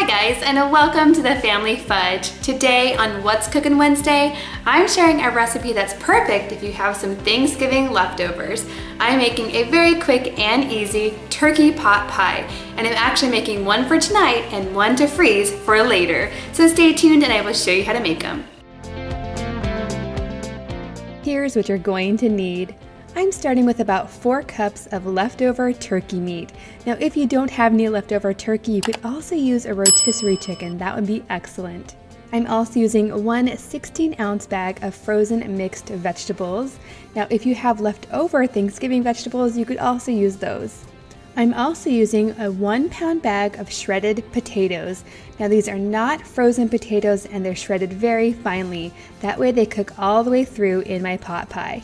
Hi guys, and welcome to the Family Fudge. Today on What's Cookin' Wednesday, I'm sharing a recipe that's perfect if you have some Thanksgiving leftovers. I'm making a very quick and easy turkey pot pie, and I'm actually making one for tonight and one to freeze for later. So stay tuned and I will show you how to make them. Here's what you're going to need. I'm starting with about 4 cups of leftover turkey meat. Now, if you don't have any leftover turkey, you could also use a rotisserie chicken. That would be excellent. I'm also using one 16-ounce bag of frozen mixed vegetables. Now, if you have leftover Thanksgiving vegetables, you could also use those. I'm also using a 1-pound bag of shredded potatoes. Now, these are not frozen potatoes and they're shredded very finely. That way they cook all the way through in my pot pie.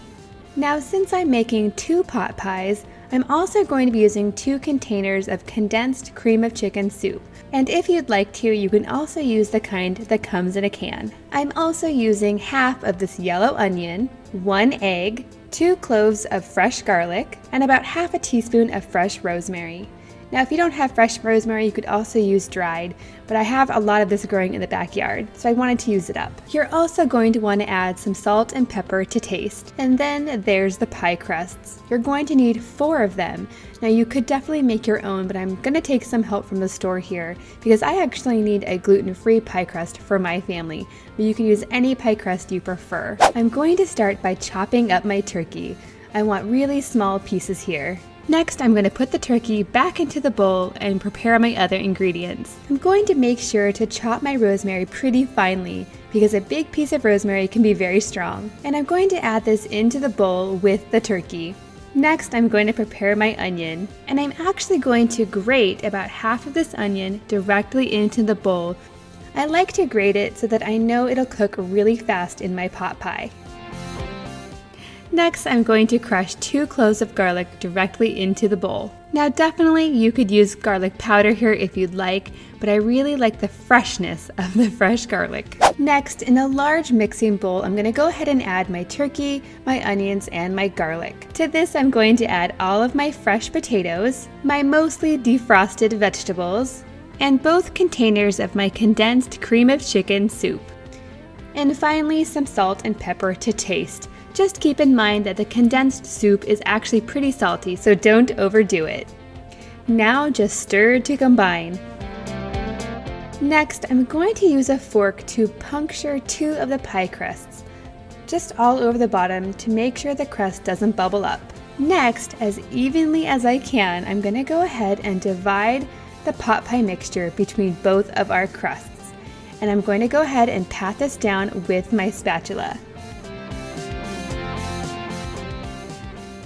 Now, since I'm making 2 pot pies, I'm also going to be using 2 containers of condensed cream of chicken soup. And if you'd like to, you can also use the kind that comes in a can. I'm also using half of this yellow onion, 1 egg, 2 cloves of fresh garlic, and about half a teaspoon of fresh rosemary. Now, if you don't have fresh rosemary, you could also use dried, but I have a lot of this growing in the backyard, so I wanted to use it up. You're also going to want to add some salt and pepper to taste. And then there's the pie crusts. You're going to need 4 of them. Now, you could definitely make your own, but I'm going to take some help from the store here because I actually need a gluten-free pie crust for my family, but you can use any pie crust you prefer. I'm going to start by chopping up my turkey. I want really small pieces here. Next, I'm going to put the turkey back into the bowl and prepare my other ingredients. I'm going to make sure to chop my rosemary pretty finely because a big piece of rosemary can be very strong. And I'm going to add this into the bowl with the turkey. Next, I'm going to prepare my onion, and I'm actually going to grate about half of this onion directly into the bowl. I like to grate it so that I know it'll cook really fast in my pot pie. Next, I'm going to crush 2 cloves of garlic directly into the bowl. Now, definitely you could use garlic powder here if you'd like, but I really like the freshness of the fresh garlic. Next, in a large mixing bowl, I'm going to go ahead and add my turkey, my onions, and my garlic. To this, I'm going to add all of my fresh potatoes, my mostly defrosted vegetables, and both containers of my condensed cream of chicken soup. And finally, some salt and pepper to taste. Just keep in mind that the condensed soup is actually pretty salty, so don't overdo it. Now just stir to combine. Next, I'm going to use a fork to puncture 2 of the pie crusts, just all over the bottom to make sure the crust doesn't bubble up. Next, as evenly as I can, I'm going to go ahead and divide the pot pie mixture between both of our crusts. And I'm going to go ahead and pat this down with my spatula.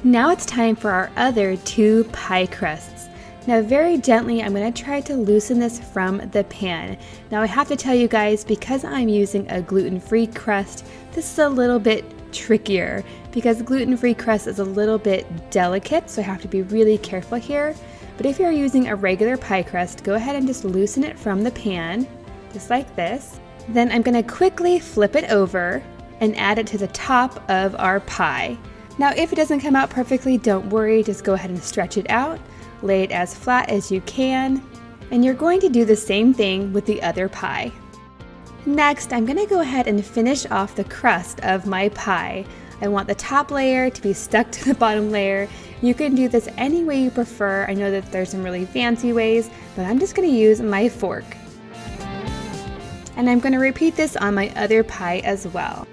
Now it's time for our other 2 pie crusts. Now, very gently, I'm going to try to loosen this from the pan. Now, I have to tell you guys, because I'm using a gluten-free crust, this is a little bit trickier because gluten-free crust is a little bit delicate, so I have to be really careful here. But if you're using a regular pie crust, go ahead and just loosen it from the pan, just like this. Then I'm going to quickly flip it over and add it to the top of our pie. Now, if it doesn't come out perfectly, don't worry, just go ahead and stretch it out, lay it as flat as you can, and you're going to do the same thing with the other pie. Next, I'm going to go ahead and finish off the crust of my pie. I want the top layer to be stuck to the bottom layer. You can do this any way you prefer. I know that there's some really fancy ways, but I'm just going to use my fork. And I'm going to repeat this on my other pie as well.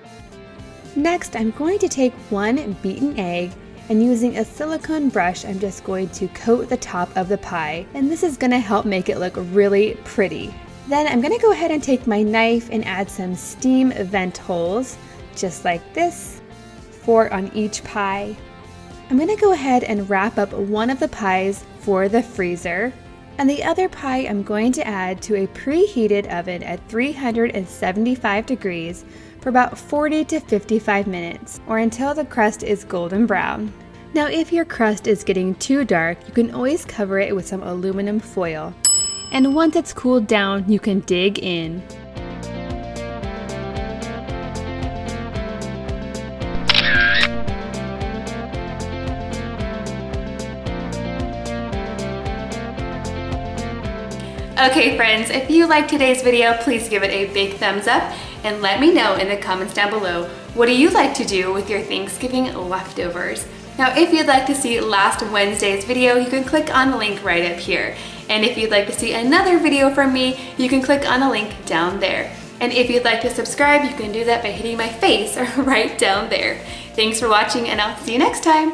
Next, I'm going to take 1 beaten egg, and using a silicone brush, I'm just going to coat the top of the pie, and this is going to help make it look really pretty. Then I'm going to go ahead and take my knife and add some steam vent holes, just like this, 4 on each pie. I'm going to go ahead and wrap up one of the pies for the freezer, and the other pie I'm going to add to a preheated oven at 375 degrees for about 40 to 55 minutes, or until the crust is golden brown. Now, if your crust is getting too dark, you can always cover it with some aluminum foil. And once it's cooled down, you can dig in. Okay friends, if you liked today's video, please give it a big thumbs up and let me know in the comments down below, what do you like to do with your Thanksgiving leftovers? Now if you'd like to see last Wednesday's video, you can click on the link right up here. And if you'd like to see another video from me, you can click on the link down there. And if you'd like to subscribe, you can do that by hitting my face right down there. Thanks for watching, and I'll see you next time.